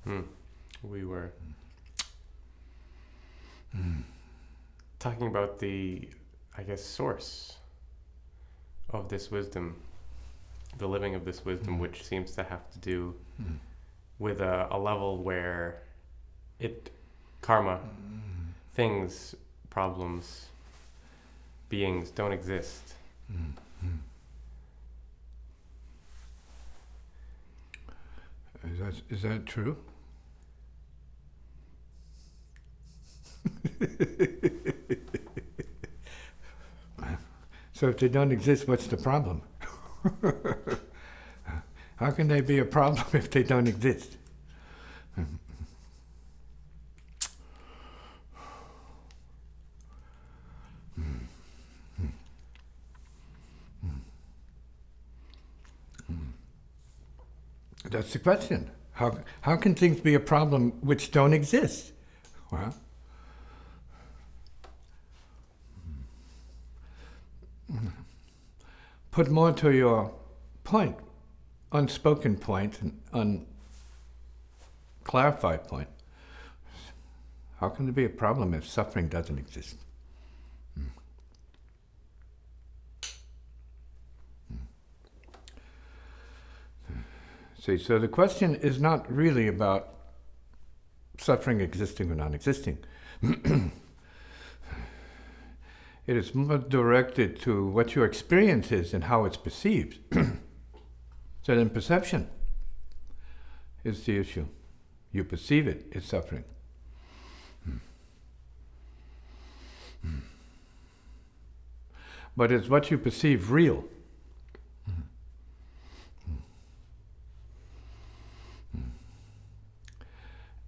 Hmm. We were talking about the, I guess, source of this wisdom, the living of this wisdom, which seems to have to do with a level where karma, things, problems, beings don't exist. Is that true? So if they don't exist, what's the problem? How can they be a problem if they don't exist? That's the question. How can things be a problem which don't exist? Well, put more to your point, unspoken point, and unclarified point. How can there be a problem if suffering doesn't exist? See, so the question is not really about suffering existing or non-existing. It is more directed to what your experience is and how it's perceived. So then perception is the issue. You perceive it, it's suffering. But is what you perceive real?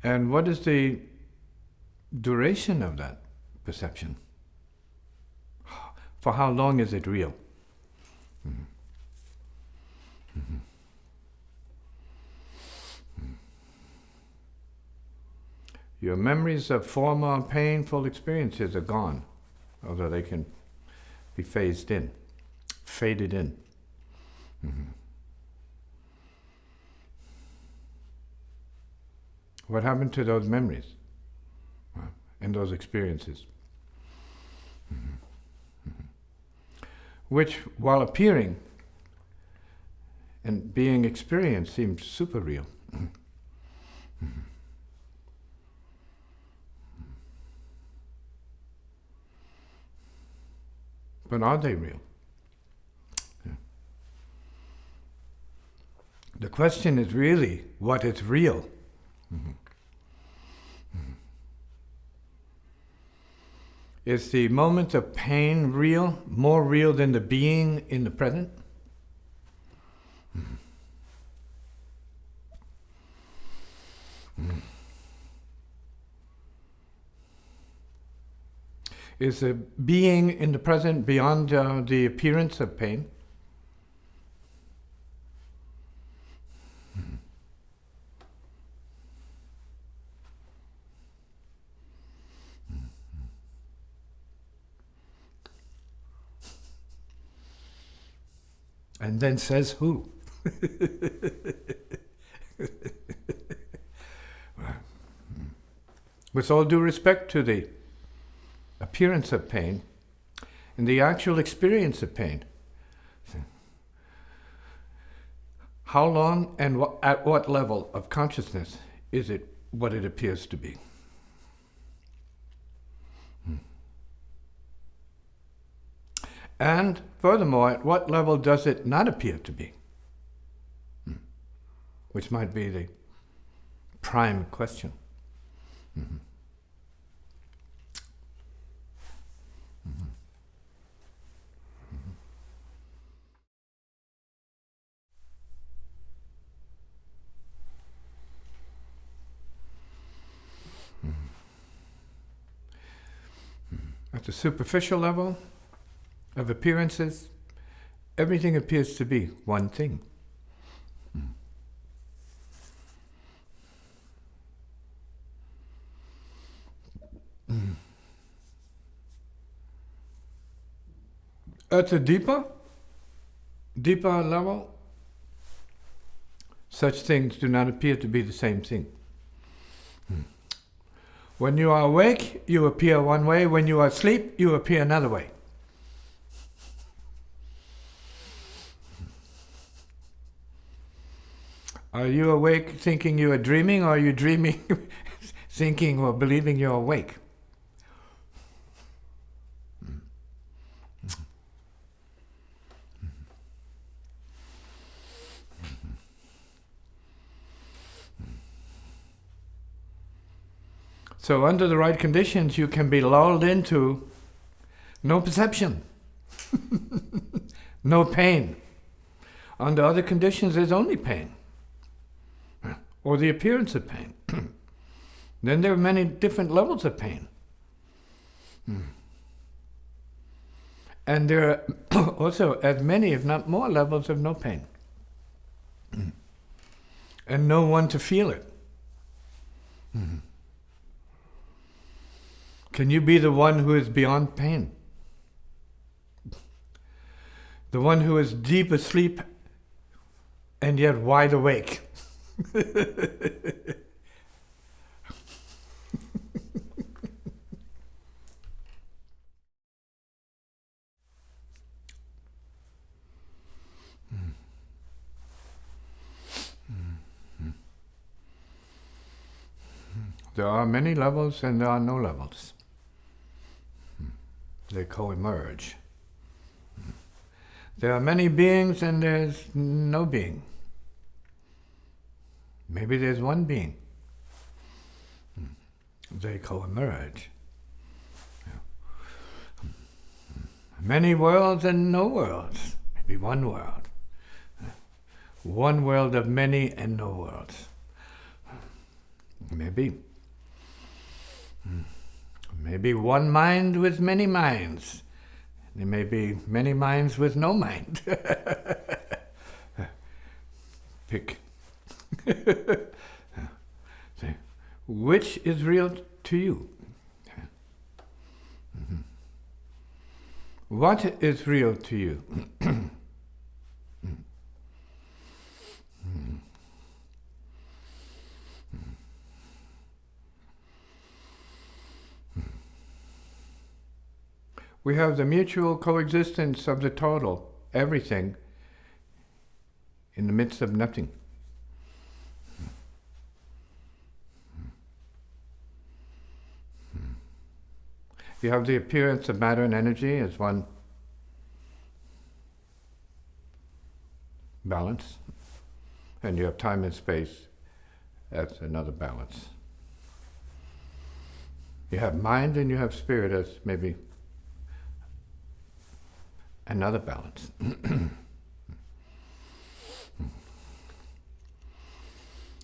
And what is the duration of that perception? For how long is it real? Your memories of former painful experiences are gone, although they can be phased in, faded in. What happened to those memories and those experiences? Which, while appearing and being experienced, seems super real. But are they real? The question is really what is real. Is the moment of pain real, more real than the being in the present? Is the being in the present beyond the appearance of pain? And then says who? With all due respect to the appearance of pain and the actual experience of pain, how long and at what level of consciousness is it what it appears to be? And furthermore, at what level does it not appear to be? Which might be the prime question. At the superficial level of appearances, everything appears to be one thing. At a deeper level, such things do not appear to be the same thing. When you are awake, you appear one way. When you are asleep, you appear another way. Are you awake thinking you are dreaming, or are you dreaming thinking or believing you're awake? So under the right conditions, you can be lulled into no perception, no pain. Under other conditions, there's only pain, or the appearance of pain. Then there are many different levels of pain. And there are also as many, if not more, levels of no pain. And no one to feel it. Can you be the one who is beyond pain? The one who is deep asleep and yet wide awake? There are many levels and there are no levels. They co-emerge. There are many beings and there's no being. Maybe there's one being. They co-emerge. Many worlds and no worlds. Maybe one world. One world of many and no worlds. Maybe. Maybe one mind with many minds. There may be many minds with no mind. Pick. Which is real to you? What is real to you? We have the mutual coexistence of the total, everything, in the midst of nothing. You have the appearance of matter and energy as one balance, and you have time and space as another balance. You have mind and you have spirit as maybe another balance. In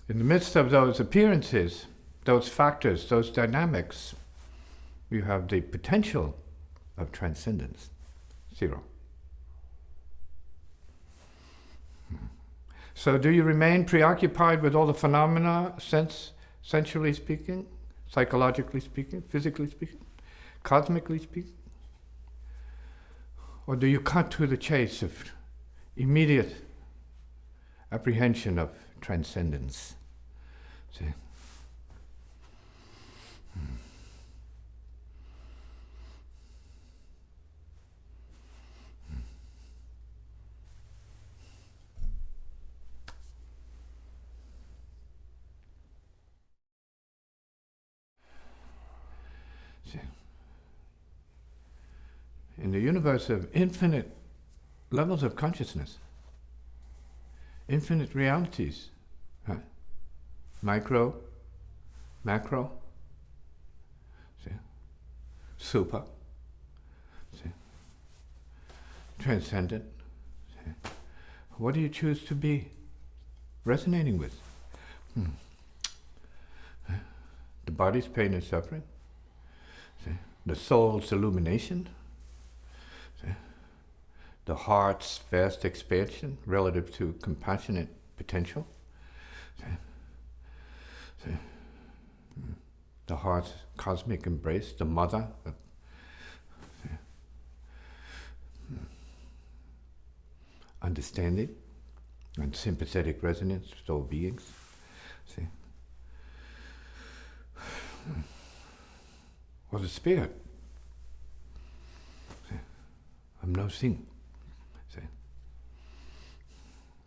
the midst of those appearances, those factors, those dynamics, you have the potential of transcendence, zero. So do you remain preoccupied with all the phenomena, sensually speaking, psychologically speaking, physically speaking, cosmically speaking? Or do you cut to the chase of immediate apprehension of transcendence? See? See? In the universe of infinite levels of consciousness, infinite realities, right? Micro, macro, see? Super, see? Transcendent. See? What do you choose to be resonating with? The body's pain and suffering, see? The soul's illumination, the heart's vast expansion relative to compassionate potential. The heart's cosmic embrace, the mother. Understanding and sympathetic resonance with all beings. See? or the spirit. I'm no thing.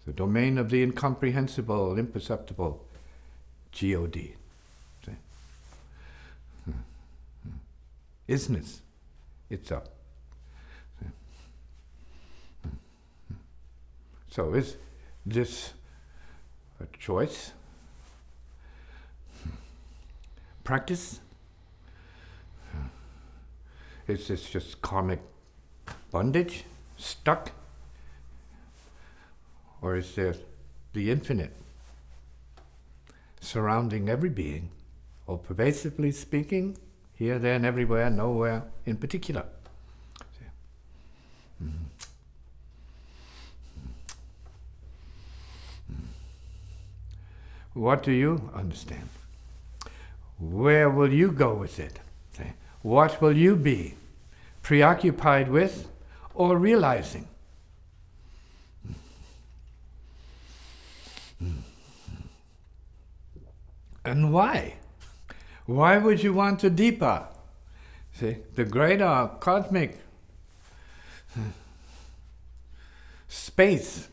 The domain of the incomprehensible, imperceptible, G-O-D. Isness, it's up. So is this a choice? Practice? Is this just karmic bondage? Stuck? Or is there the infinite surrounding every being, all pervasively speaking, here, there, and everywhere, nowhere in particular? What do you understand? Where will you go with it? What will you be preoccupied with or realizing? And why? Why would you want to deeper? See, the greater cosmic space,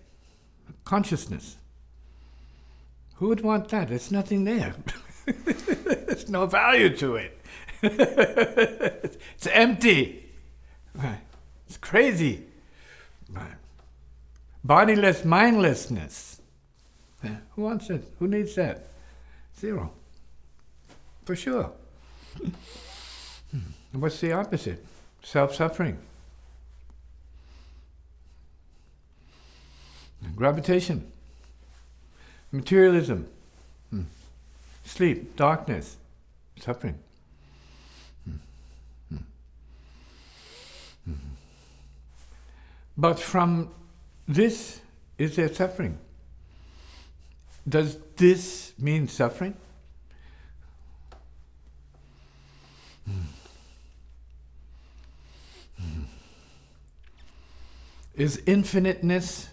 consciousness. Who would want that? There's nothing there. There's no value to it. It's empty. It's crazy. Bodiless mindlessness. Who wants it? Who needs that? Zero. For sure. What's the opposite? Self-suffering. Gravitation. Materialism. Sleep. Darkness. Suffering. But from this, is there suffering? Does this mean suffering? Is infiniteness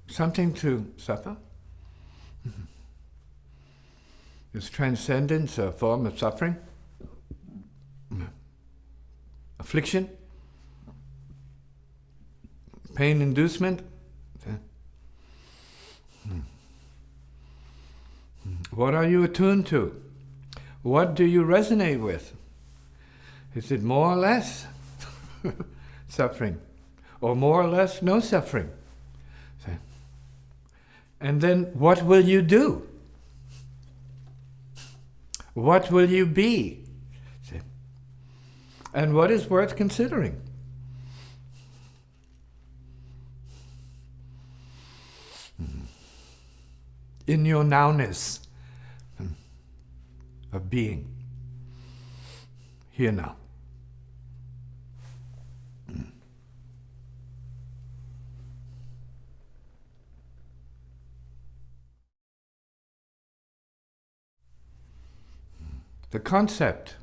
something to suffer? Is transcendence a form of suffering? Affliction? Pain inducement? What are you attuned to? What do you resonate with? Is it more or less suffering? Or more or less no suffering? And then what will you do? What will you be? And what is worth considering? In your nowness of being, here now. The concept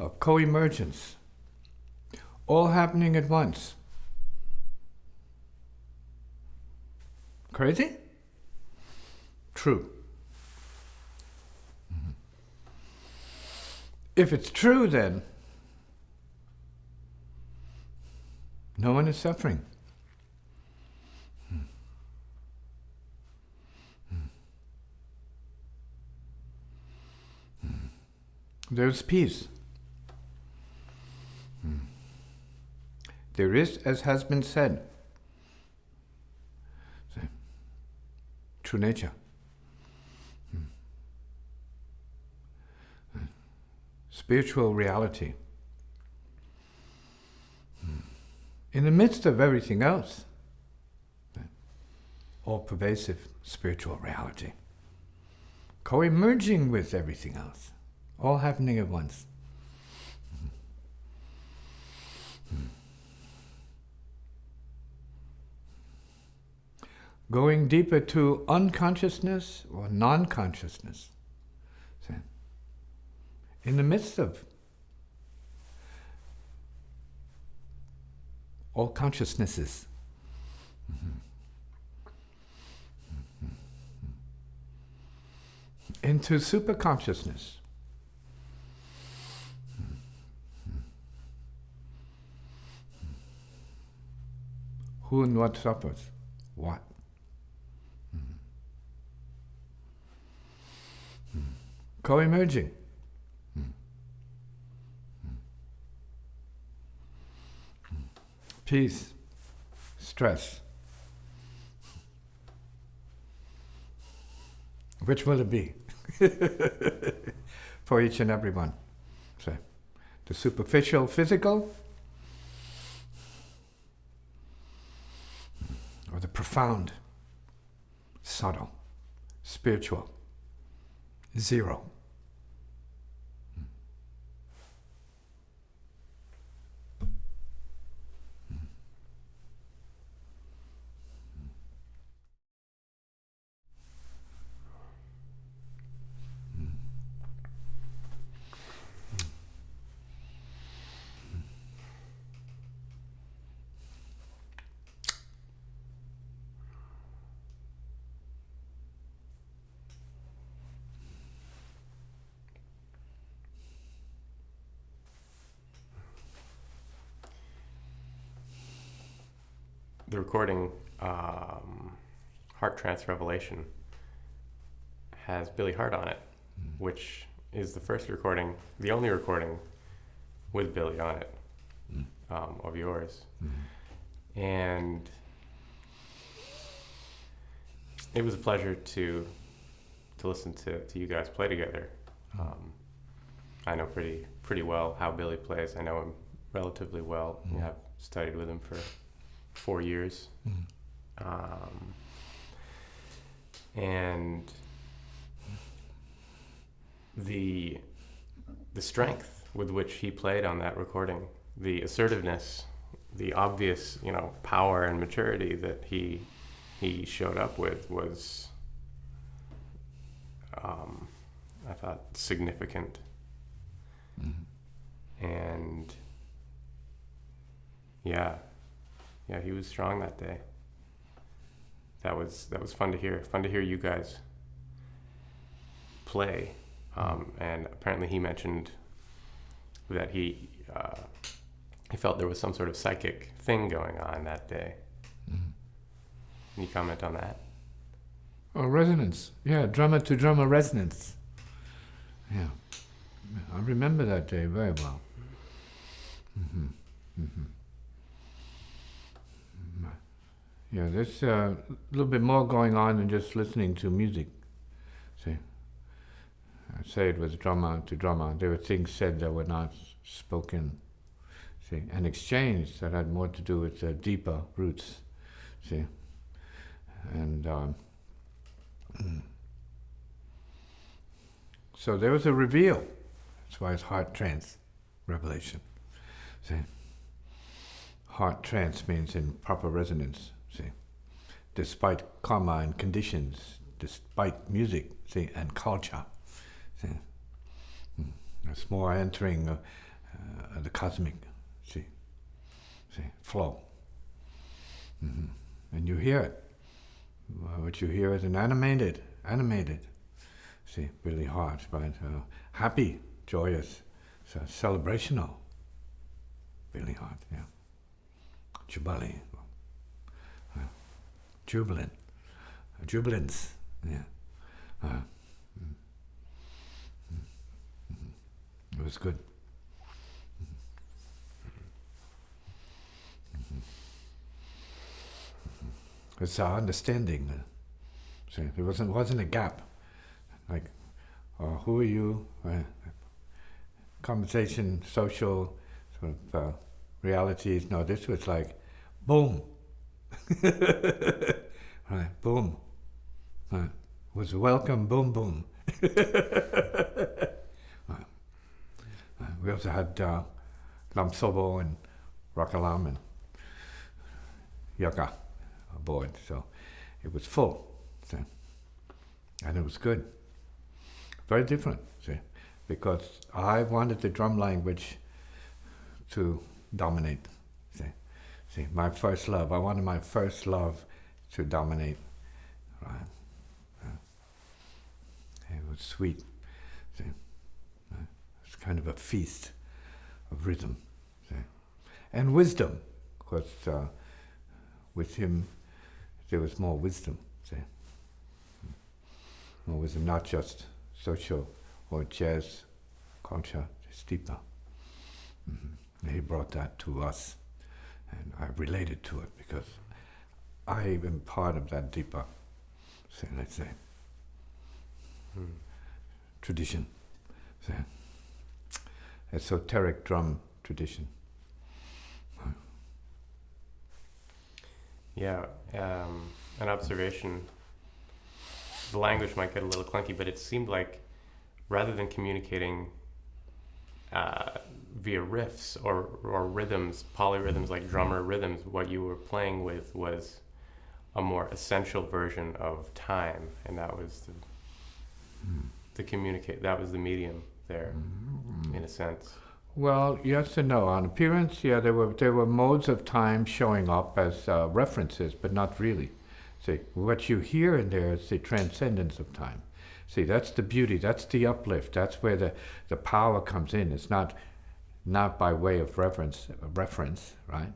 of co-emergence, all happening at once. Crazy? True. If it's true, then no one is suffering. There's peace. There is, as has been said, true nature. Spiritual reality. In the midst of everything else, all pervasive spiritual reality. Co-emerging with everything else. All happening at once. Going deeper to unconsciousness or non-consciousness. In the midst of all consciousnesses. Into superconsciousness. Who and what suffers? What? Mm. Mm. Co-emerging. Mm. Mm. Mm. Peace, stress. Which will it be? For each and every one. So, the superficial, physical, or the profound, subtle, spiritual, zero. The recording, Heart Trance Revelation, has Billy Hart on it, which is the first recording, the only recording with Billy on it, of yours. And it was a pleasure to listen to you guys play together. I know pretty well how Billy plays. I know him relatively well. I've studied with him for 4 years. And the strength with which he played on that recording, the assertiveness, the obvious, power and maturity that he showed up with was, I thought, significant. And yeah, he was strong that day. That was fun to hear. Fun to hear you guys play. And apparently he mentioned that he felt there was some sort of psychic thing going on that day. Can you comment on that? Oh, resonance. Yeah, drummer to drummer resonance. Yeah. I remember that day very well. Yeah, there's a little bit more going on than just listening to music. See, I say it was drummer to drummer. There were things said that were not spoken. See, and exchanged that had more to do with deeper roots. See, and so there was a reveal. That's why it's heart trance revelation. See, heart trance means in proper resonance. See, despite karma and conditions, despite music, see, and culture, see, it's more entering the cosmic, see, flow, and you hear it. What you hear is an animated, see, really hard, right? Happy, joyous, so celebrational, really hard, yeah. Jubilee. Jubilance, yeah. It was good. It's our understanding. See, there wasn't a gap. Like, who are you? Conversation, social sort of realities. No, this was like, boom. Right, boom. Right. Was welcome, boom, boom. Right. We also had Lam Sobo and Rakalam and Yaka aboard, so it was full. See? And it was good. Very different, see, because I wanted the drum language to dominate. See, my first love. I wanted my first love to dominate. Right? It was sweet. See, it's kind of a feast of rhythm. See, and wisdom, because with him there was more wisdom, see. More wisdom, not just social or jazz culture, it's deeper. He brought that to us, and I related to it because I am part of that deeper, say, let's say, tradition, say, esoteric drum tradition. Yeah, an observation. The language might get a little clunky, but it seemed like rather than communicating via riffs or rhythms, polyrhythms like drummer rhythms, what you were playing with was a more essential version of time, and that was the communicate. That was the medium there, in a sense. Well, yes and no. On appearance, yeah, there were modes of time showing up as references, but not really. See, what you hear in there is the transcendence of time. See, that's the beauty, that's the uplift, that's where the power comes in. It's not by way of reference, right?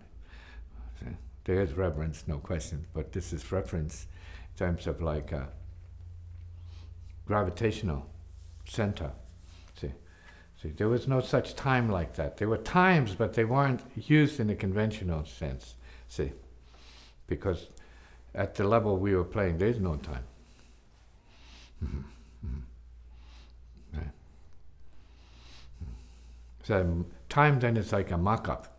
See, there is reverence, no question, but this is reference in terms of like a gravitational center. See, there was no such time like that. There were times, but they weren't used in a conventional sense. See, because at the level we were playing, there's no time. Right. So time then is like a mock-up.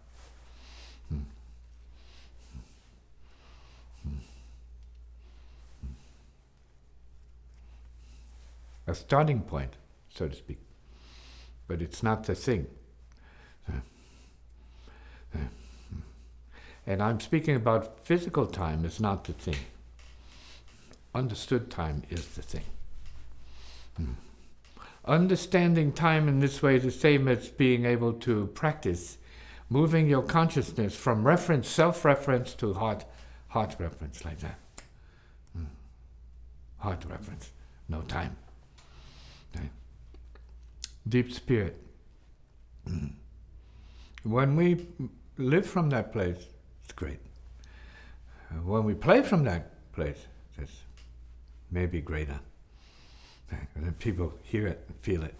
A starting point, so to speak. But it's not the thing. And I'm speaking about physical time is not the thing. Understood time is the thing. Understanding time in this way is the same as being able to practice moving your consciousness from reference, self-reference to heart reference, like that. Heart reference, no time. Okay. Deep spirit. When we live from that place, it's great. When we play from that place, it's maybe greater. And then people hear it and feel it.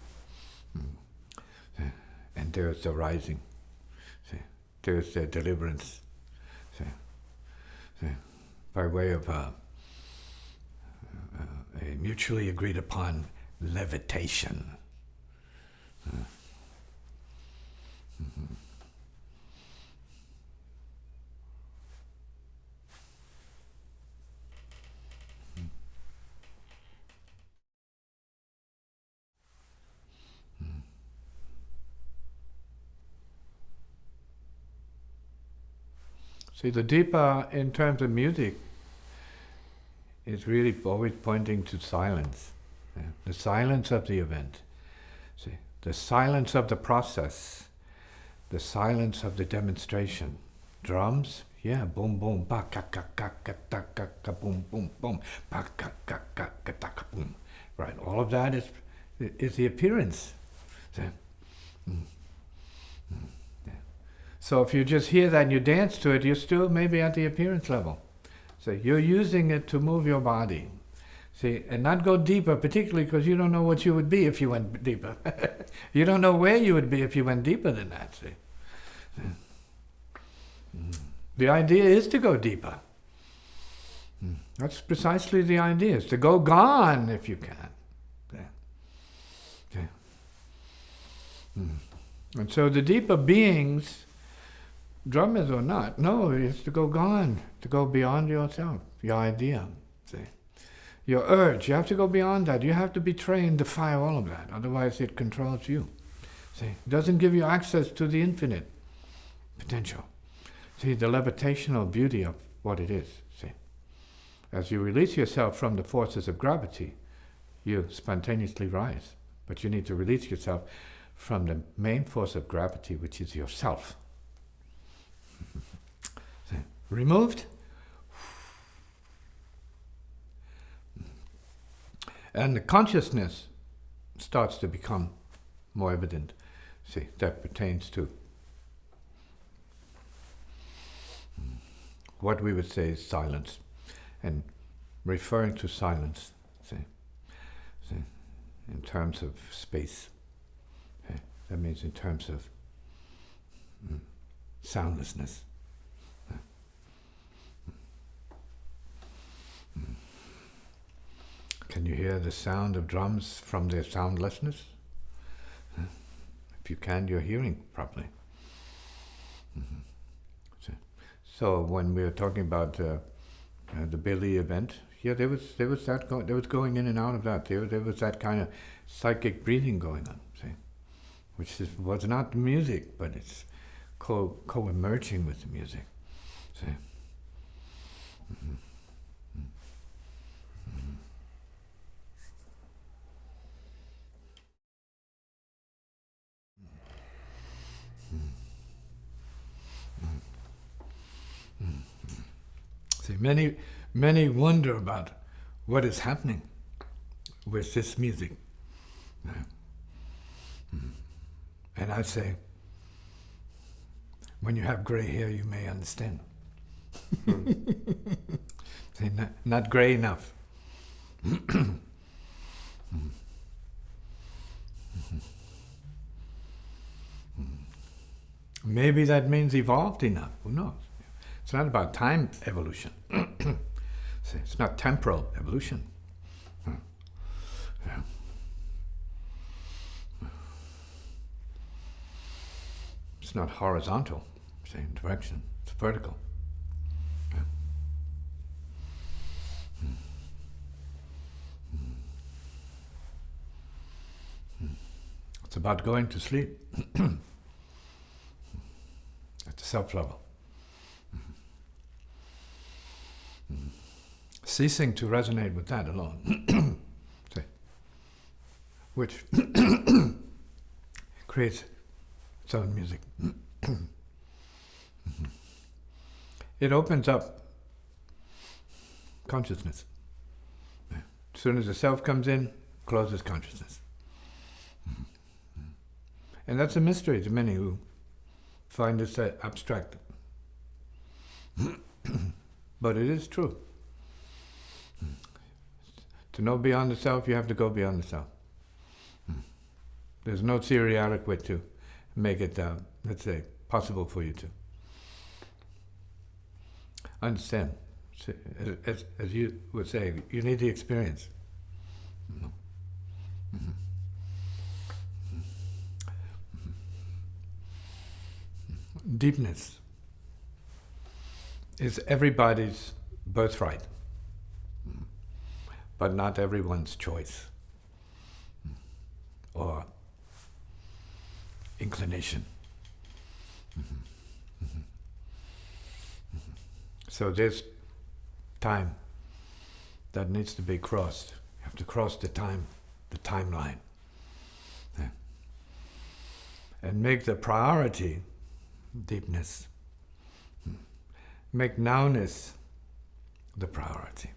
And there's the rising. There's the deliverance. By way of a mutually agreed upon levitation. See, the deeper in terms of music is really always pointing to silence. The silence of the event. See, the silence of the process. The silence of the demonstration. Drums, yeah, boom, boom, ba, ka, ka, ka, ka, ta, ka, ka, boom, boom, boom, ba, ka, ka, ka, ka, ta, ka, boom. Right, all of that is the appearance. See? So if you just hear that and you dance to it, you're still maybe at the appearance level. So you're using it to move your body. See, and not go deeper, particularly because you don't know what you would be if you went deeper. You don't know where you would be if you went deeper than that, see. The idea is to go deeper. That's precisely the idea, is to go gone if you can. Okay. And so the deeper beings, drummers or not, no, it's to go gone, to go beyond yourself, your idea, see. Your urge, you have to go beyond that. You have to be trained to fire all of that, otherwise it controls you. See, it doesn't give you access to the infinite potential. See, the levitational beauty of what it is, see. As you release yourself from the forces of gravity, you spontaneously rise. But you need to release yourself from the main force of gravity, which is yourself. See, removed, and the consciousness starts to become more evident. See, that pertains to what we would say is silence, and referring to silence, see, in terms of space. Okay? That means in terms of soundlessness. Can you hear the sound of drums from their soundlessness? If you can, you're hearing properly. So when we were talking about the Billy event, yeah, there was going in and out of that. There was that kind of psychic breathing going on, see, which was not music, but it's co-emerging with the music, see. See, many wonder about what is happening with this music. And I say, when you have gray hair, you may understand. See, not gray enough. Maybe that means evolved enough. Who knows? It's not about time evolution. See, it's not temporal evolution. Yeah. It's not horizontal, same direction. It's vertical. Yeah. It's about going to sleep at the self level. Ceasing to resonate with that alone, see, which creates its own music. It opens up consciousness. As soon as the self comes in, closes consciousness. And that's a mystery to many who find this abstract. But it is true. To know beyond the self, you have to go beyond the self. There's no theory adequate to make it, let's say, possible for you to understand. As you would say, you need the experience. Deepness is everybody's birthright, but not everyone's choice or inclination. So there's time that needs to be crossed. You have to cross the timeline. Yeah. And make the priority deepness. Make nowness the priority.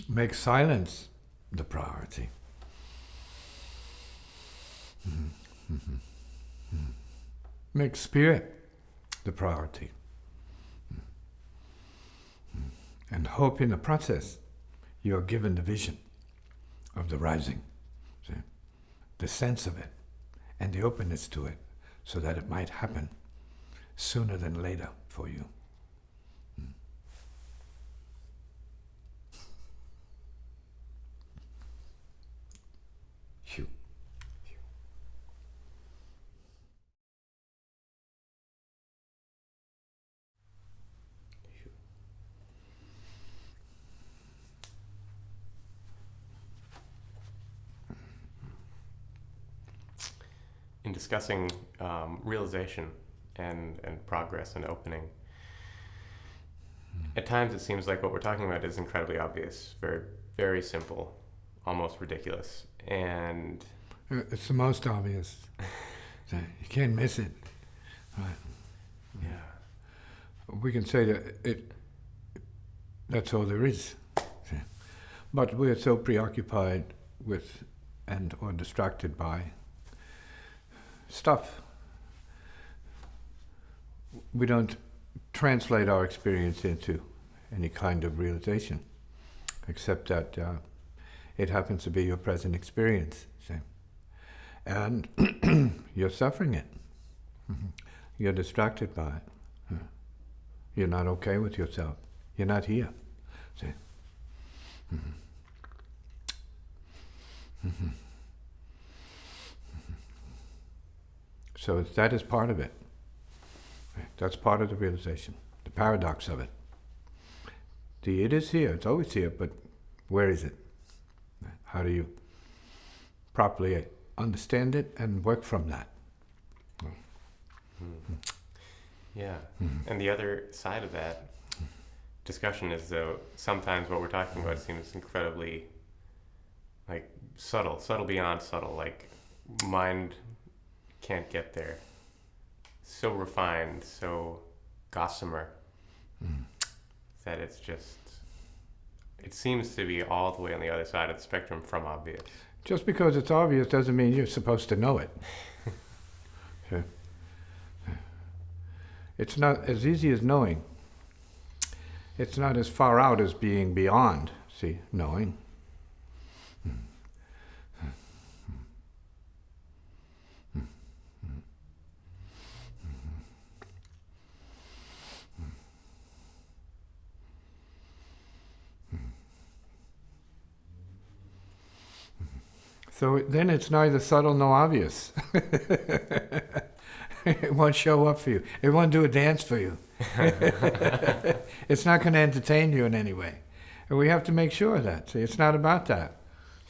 Make silence the priority. Make spirit the priority. And hope in the process you are given the vision of the rising, see? The sense of it and the openness to it, so that it might happen sooner than later for you. Phew. In discussing realization and progress and opening, at times it seems like what we're talking about is incredibly obvious, very, very simple, almost ridiculous. And it's the most obvious. You can't miss it. Right. Yeah. We can say that that's all there is. But we're so preoccupied with and or distracted by stuff. We don't translate our experience into any kind of realization, except that it happens to be your present experience. See? And you're suffering it. You're distracted by it. You're not okay with yourself. You're not here. See? So that is part of it. That's part of the realization, the paradox of it. The it is here, it's always here, but where is it? How do you properly understand it and work from that? Yeah. And the other side of that discussion is, though, sometimes what we're talking about seems incredibly like subtle beyond subtle, like mind can't get there. So refined, so gossamer, that it's just, it seems to be all the way on the other side of the spectrum from obvious. Just because it's obvious doesn't mean you're supposed to know it. Okay. It's not as easy as knowing. It's not as far out as being beyond, see, knowing. So then it's neither subtle nor obvious. It won't show up for you. It won't do a dance for you. It's not going to entertain you in any way. And we have to make sure of that. See, it's not about that.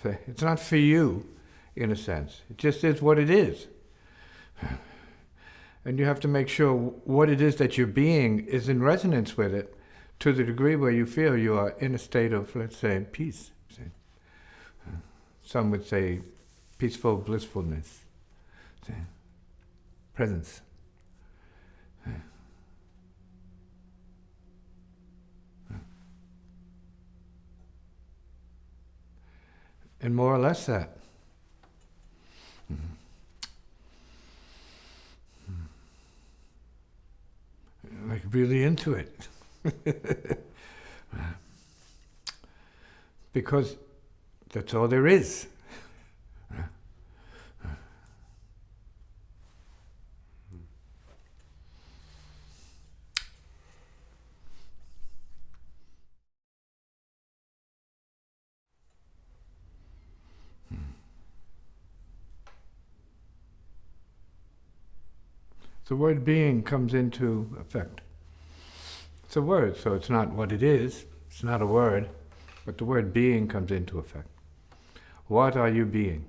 See, it's not for you, in a sense. It just is what it is. And you have to make sure what it is that you're being is in resonance with it to the degree where you feel you are in a state of, let's say, peace. See? Some would say peaceful blissfulness. See? Presence. And more or less that. Like really into it. Because that's all there is. The word being comes into effect. It's a word, so it's not what it is. It's not a word, but the word being comes into effect. What are you being?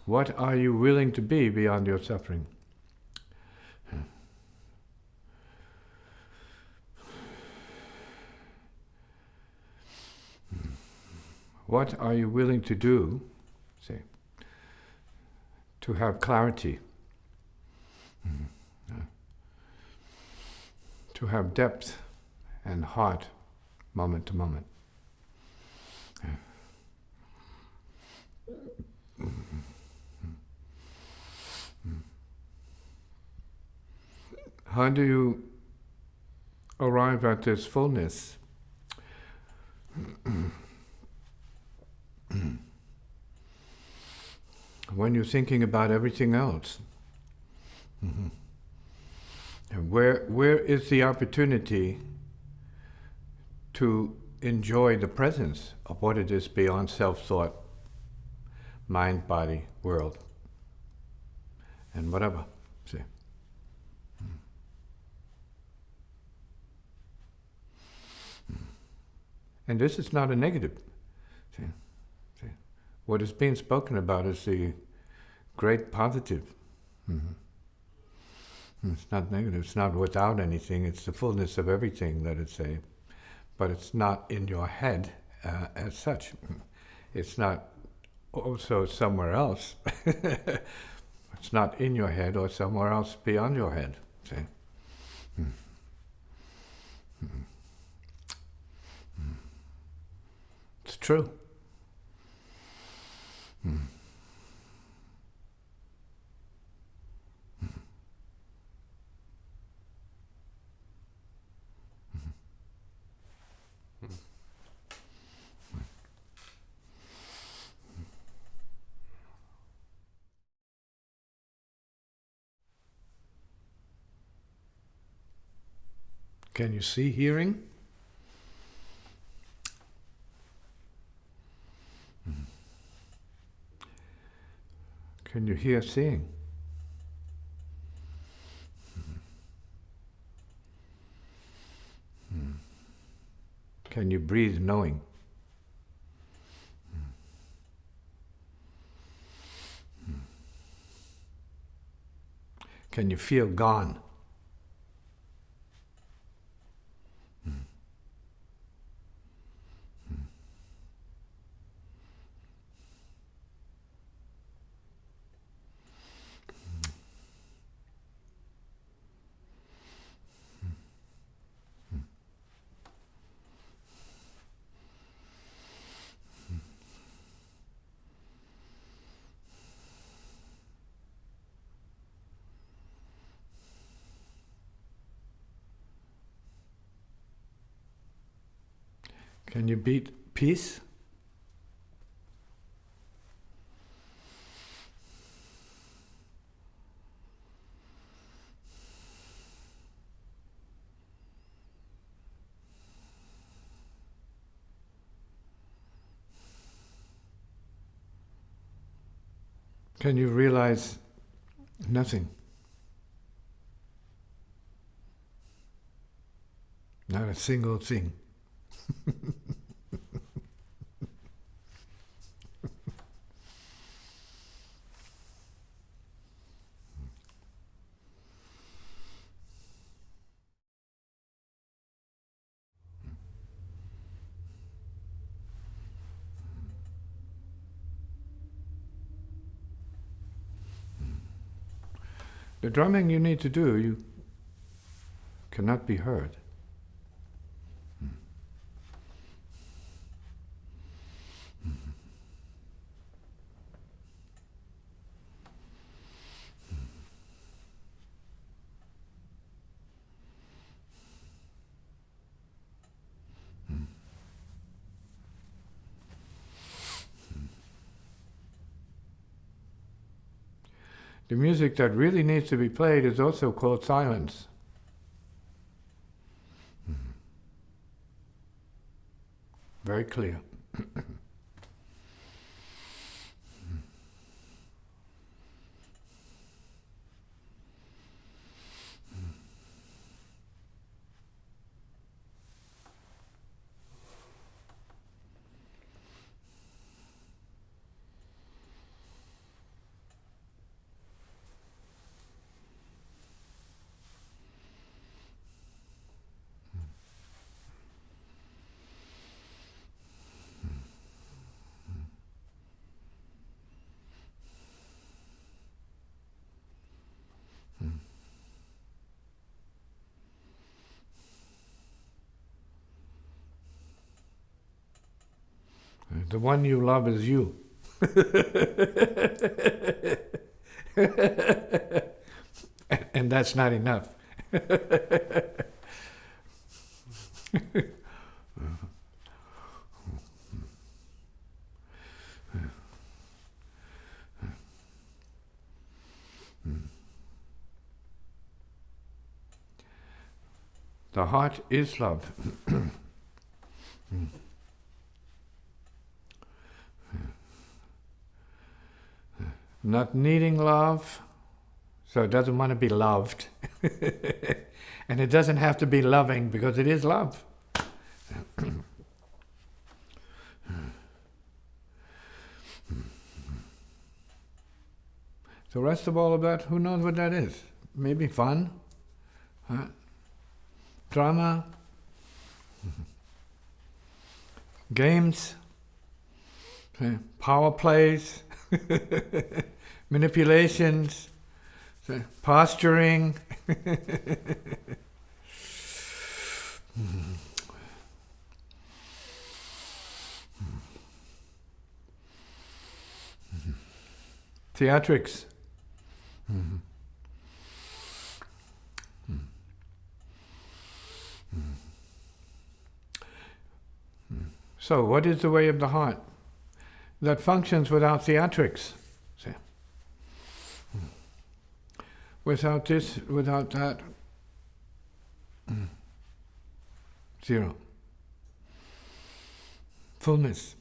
What are you willing to be beyond your suffering? What are you willing to do, say, to have clarity? To have depth and heart moment to moment. How do you arrive at this fullness? When you're thinking about everything else. And where is the opportunity to enjoy the presence of what it is beyond self-thought, mind, body, world, and whatever, see? And this is not a negative. See? What is being spoken about is the great positive. It's not negative, it's not without anything, it's the fullness of everything that it's a, but it's not in your head as such. It's not also somewhere else. It's not in your head or somewhere else beyond your head. See? It's true. Can you see hearing? Can you hear seeing? Can you breathe knowing? Can you feel gone? Can you beat peace? Can you realize nothing? Not a single thing. The drumming you need to do, you cannot be heard. The music that really needs to be played is also called silence. Very clear. The one you love is you. And that's not enough. The heart is love. Not needing love, so it doesn't want to be loved. And it doesn't have to be loving because it is love. The rest of all of that, who knows what that is? Maybe fun, drama, games, power plays, manipulations, posturing. theatrics. Mm-hmm. So, what is the way of the heart that functions without theatrics? See? Without this, without that, zero. Fullness.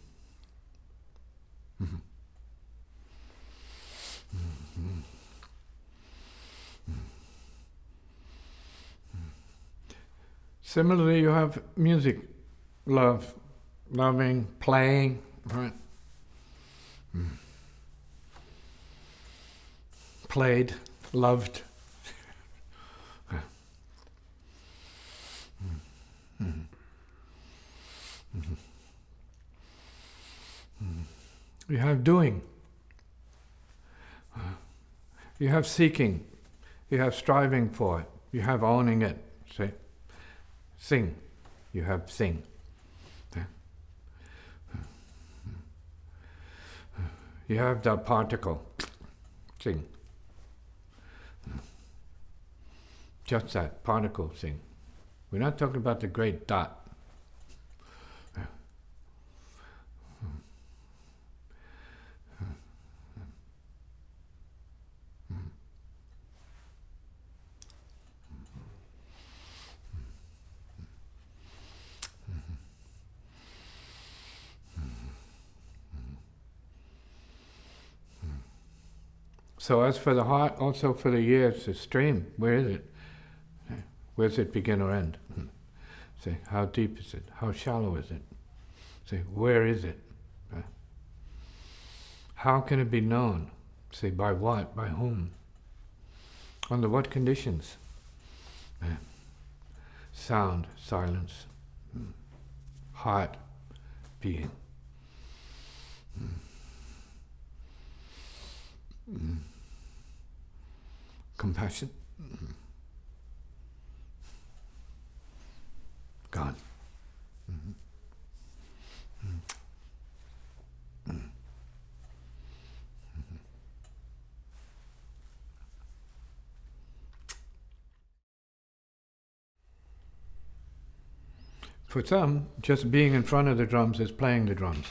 Mm-hmm. Mm-hmm. Similarly, you have music, love, loving, playing, right? Played, loved. You have doing. You have seeking. You have striving for it. You have owning it. See? Sing. You have sing. You have the particle. Sing. Just that particle sing. We're not talking about the great dot. So as for the heart, also for the ears, the stream, where is it? Where does it begin or end? Say, how deep is it? How shallow is it? Say, where is it? How can it be known? Say, by what? By whom? Under what conditions? Sound, silence. Heart, being. Compassion. God. For some, just being in front of the drums is playing the drums.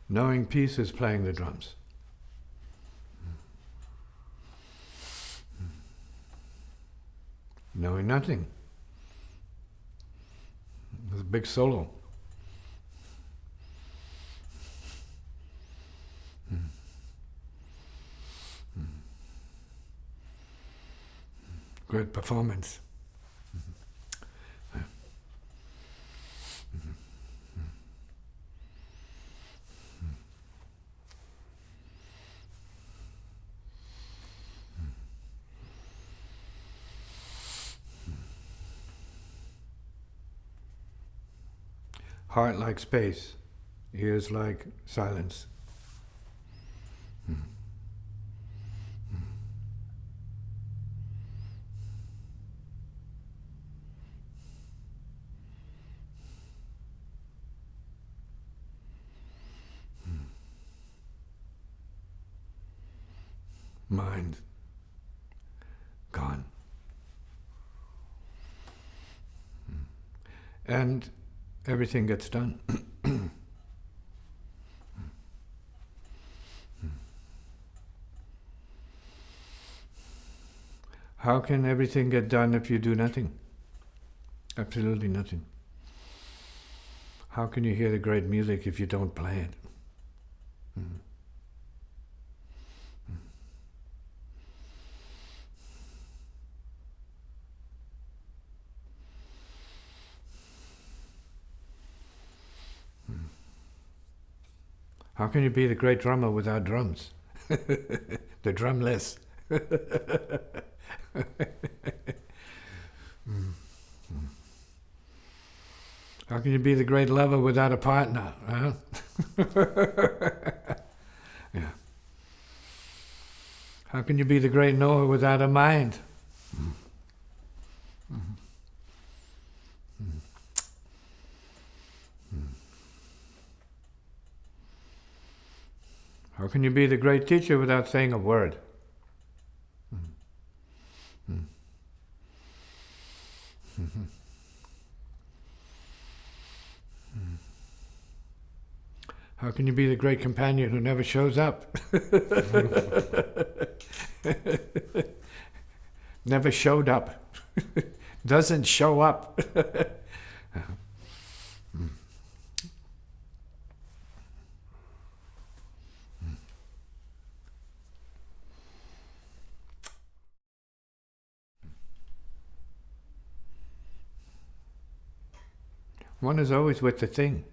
Knowing peace is playing the drums. Knowing nothing. It's a big solo. Great performance. Heart like space, ears like silence. Mind gone. And everything gets done. How can everything get done if you do nothing? Absolutely nothing. How can you hear the great music if you don't play it? How can you be the great drummer without drums? The drumless. How can you be the great lover without a partner? Huh? Yeah. How can you be the great knower without a mind? How can you be the great teacher without saying a word? How can you be the great companion who never shows up? Never showed up. Doesn't show up. One is always with the thing.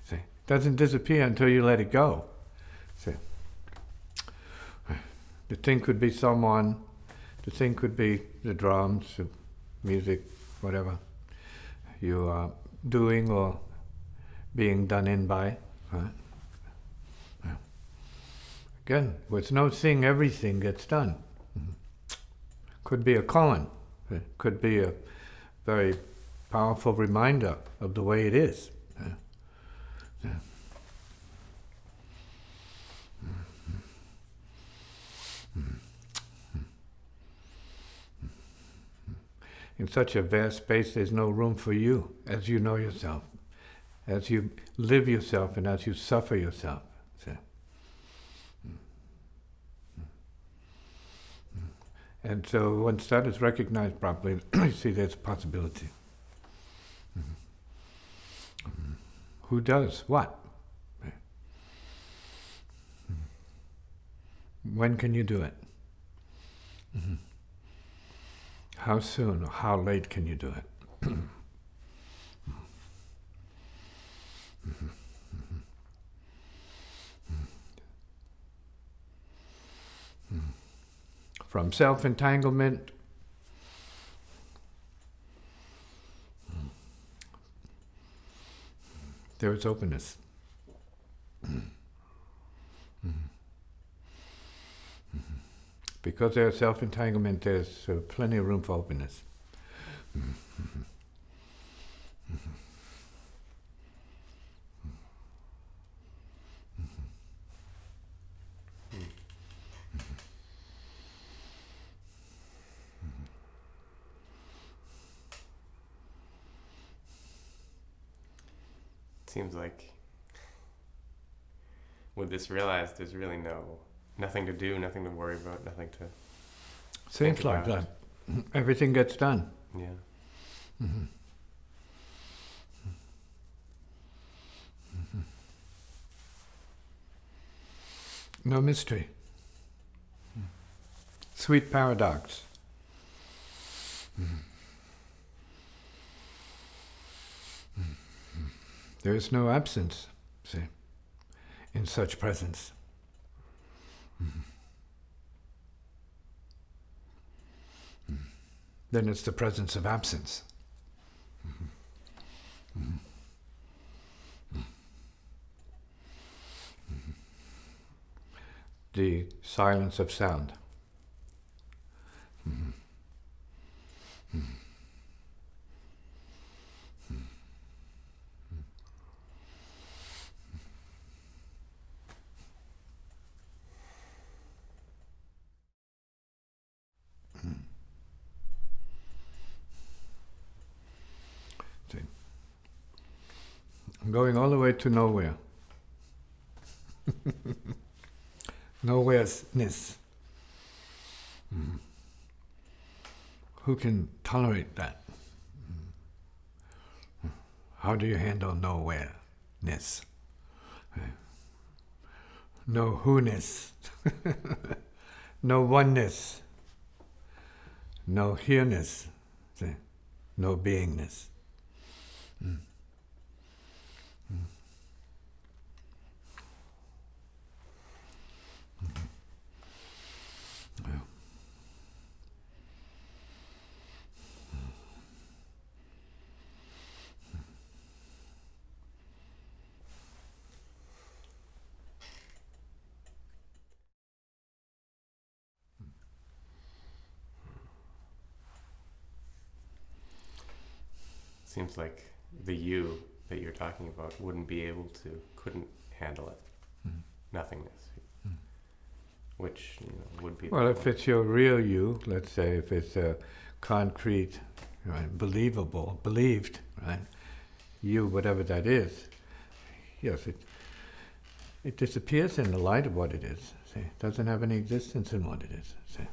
See, doesn't disappear until you let it go. See, the thing could be someone, the thing could be the drums, the music, whatever you are doing or being done in by. Right? Again, with no thing, everything gets done. Could be a koan. It could be a very powerful reminder of the way it is. In such a vast space, there's no room for you as you know yourself, as you live yourself and as you suffer yourself. And so once that is recognized properly, you see there's a possibility. Who does what? When can you do it? How soon or how late can you do it? From self-entanglement there is openness. Because there's self-entanglement, there's plenty of room for openness. Seems like with this realized, there's really nothing to do, nothing to worry about, nothing to Seems like that. Everything gets done. Yeah. No mystery. Sweet paradox. There is no absence, see, in such presence. Then it's the presence of absence. The silence of sound. See, I'm going all the way to nowhere. Nowhereness. Who can tolerate that? How do you handle nowhereness? No who-ness. No oneness. No here-ness. See? No beingness. seems like the you that you're talking about couldn't handle it. Nothingness. Which, would be... Well, if it's your real you, let's say, if it's a concrete, right, believed, right, you, whatever that is, yes, it disappears in the light of what it is. See, it doesn't have any existence in what it is. See.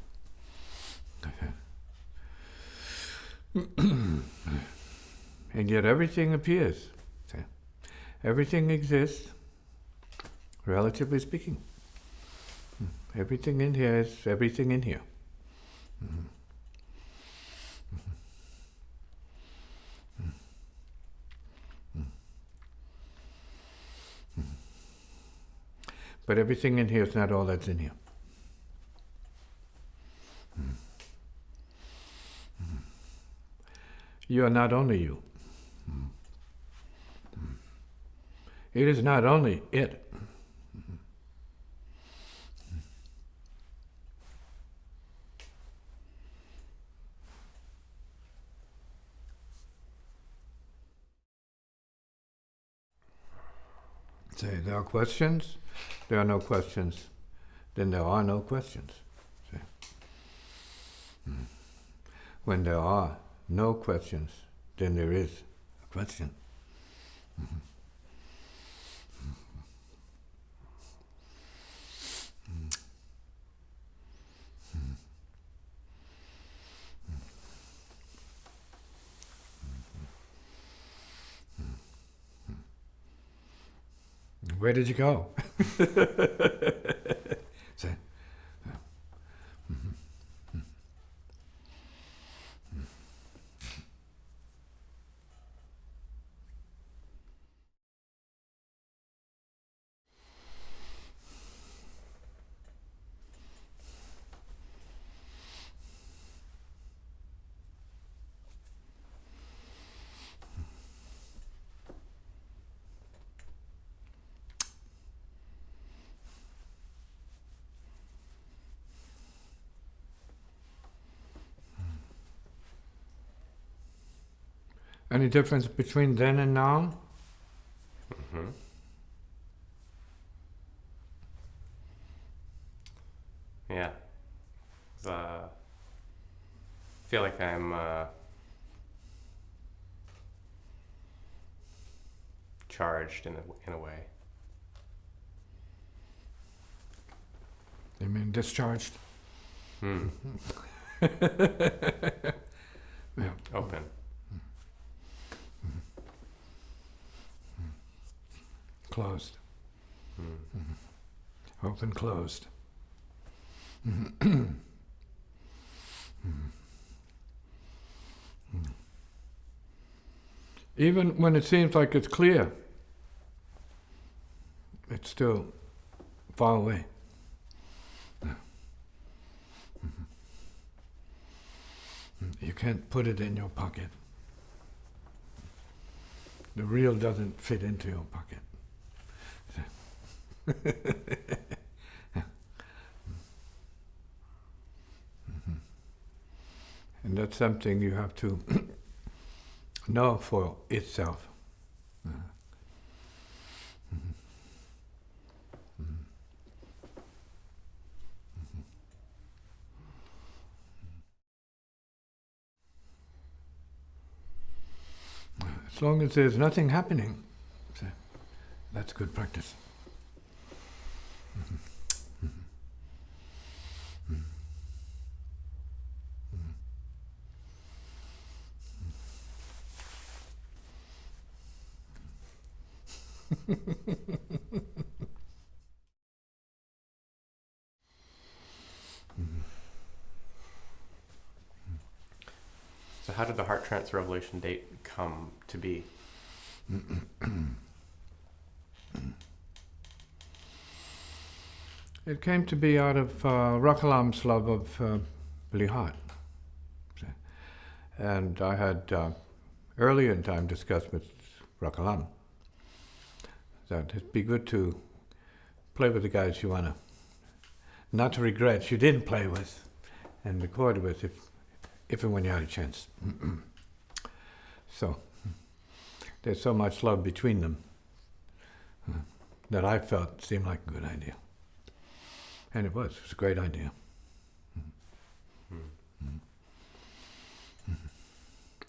And yet everything appears. See. Everything exists, relatively speaking. Everything in here is everything in here. But everything in here is not all that's in here. You are not only you. It is not only it. Say, there are questions, there are no questions, then there are no questions. See? When there are no questions, then there is a question. Where did you go? See? Any difference between then and now? Yeah. I feel like I'm charged in a way. You mean discharged? Yeah. Open. Closed. Open, closed. Even when it seems like it's clear, it's still far away. You can't put it in your pocket. The real doesn't fit into your pocket. And that's something you have to know for itself. As long as there's nothing happening, that's good practice. So how did the heart trance revelation date come to be? It came to be out of Rakalam's love of Billy Hart. And I had earlier in time discussed with Rakalam that it'd be good to play with the guys you want to, not to regret you didn't play with, and record with if and when you had a chance. So there's so much love between them that I felt seemed like a good idea. And it was a great idea.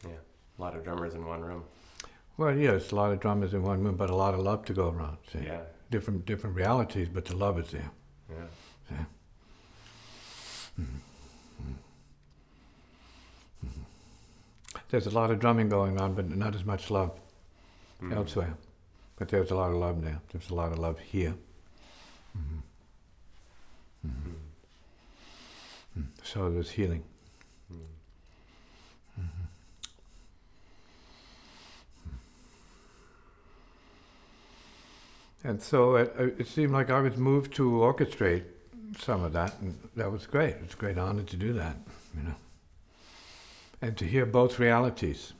Yeah, a lot of drummers in one room. Well, yes, a lot of drummers in one room, but a lot of love to go around. See? Yeah. Different realities, but the love is there. Yeah. See? There's a lot of drumming going on, but not as much love elsewhere. But there's a lot of love there. There's a lot of love here. So there's healing. And so it seemed like I was moved to orchestrate some of that, and that was great. It's a great honor to do that, you know. And to hear both realities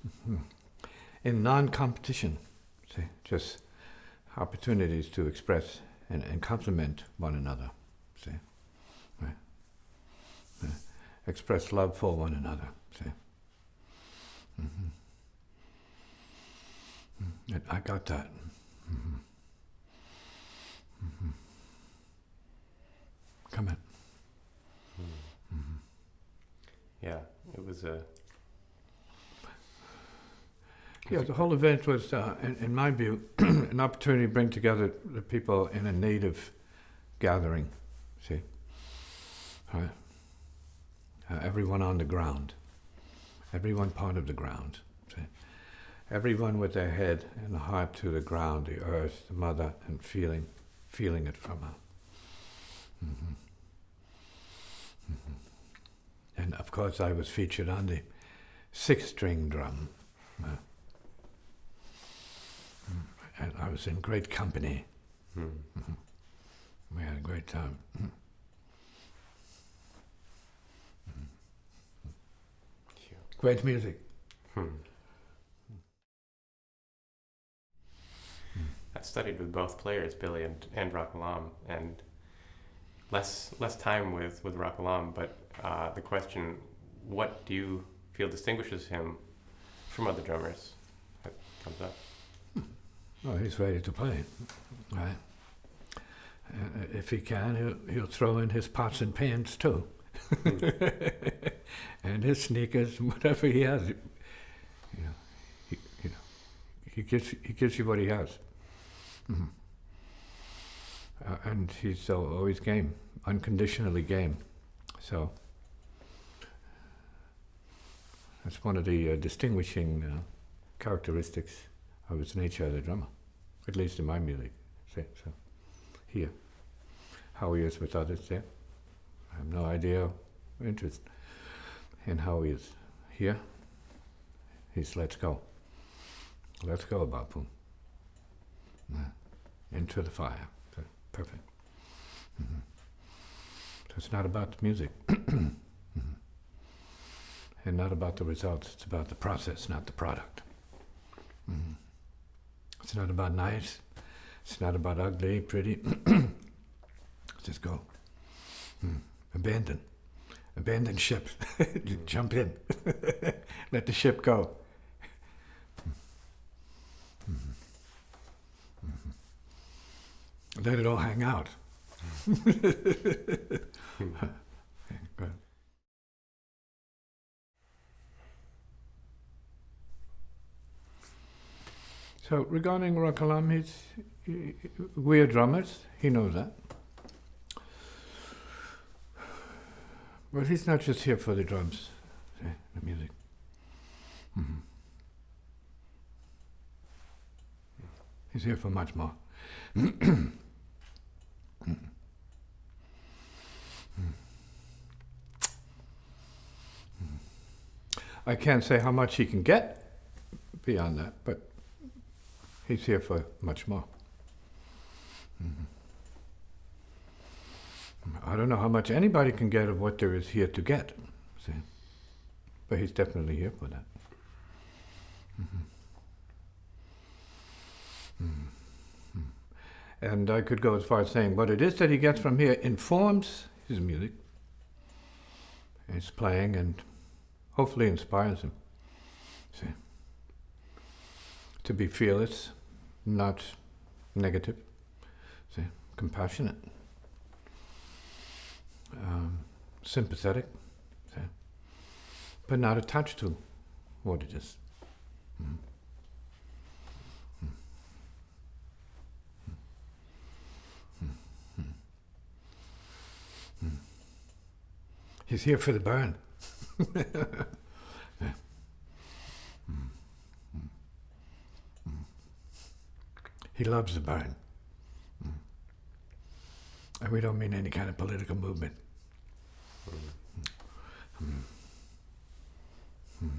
in non-competition, see, just opportunities to express and complement one another, see, right? Express love for one another, see. And I got that. Come in. Yeah, it was a... Yeah, the whole event was, in my view, an opportunity to bring together the people in a native gathering, see? Right? Everyone on the ground, everyone part of the ground, see? Everyone with their head and the heart to the ground, the earth, the mother, and feeling it from her. And of course I was featured on the 6-string drum. And I was in great company. We had a great time. Great music. I've studied with both players, Billy and Rakalam, and less time with Rakalam, but the question, what do you feel distinguishes him from other drummers, that comes up? Well, he's ready to play, right? If he can, he'll throw in his pots and pans too, and his sneakers, whatever he has. He gives you what he has, and he's always game, unconditionally game. So that's one of the distinguishing characteristics of his nature as a drummer, at least in my music. So here, how he is with others there, I have no idea or interest in how he is here. He's let's go, Bapu, into the fire. So, perfect. So it's not about the music, and not about the results. It's about the process, not the product. It's not about nice. It's not about ugly, pretty. Just go. Abandon ship. Jump in. Let the ship go. Let it all hang out. Good. So regarding Rakalam, we are drummers. He knows that. But he's not just here for the drums, the music. He's here for much more. I can't say how much he can get beyond that, but he's here for much more. I don't know how much anybody can get of what there is here to get, see? But he's definitely here for that. And I could go as far as saying what it is that he gets from here informs his music, his playing, and hopefully inspires him. See? to be fearless, not negative, see, compassionate, sympathetic, see, but not attached to what it is. Mm. Mm. Mm. Mm. Mm. He's here for the burn. Yeah. Mm. Mm. Mm. He loves the burn. Mm. And we don't mean any kind of political movement. Mm. Mm.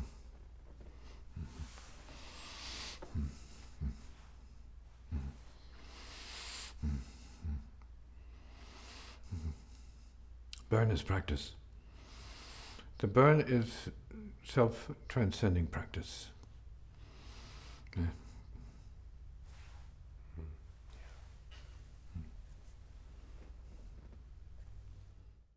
Burn is practice. The burn is self-transcending practice. Yeah.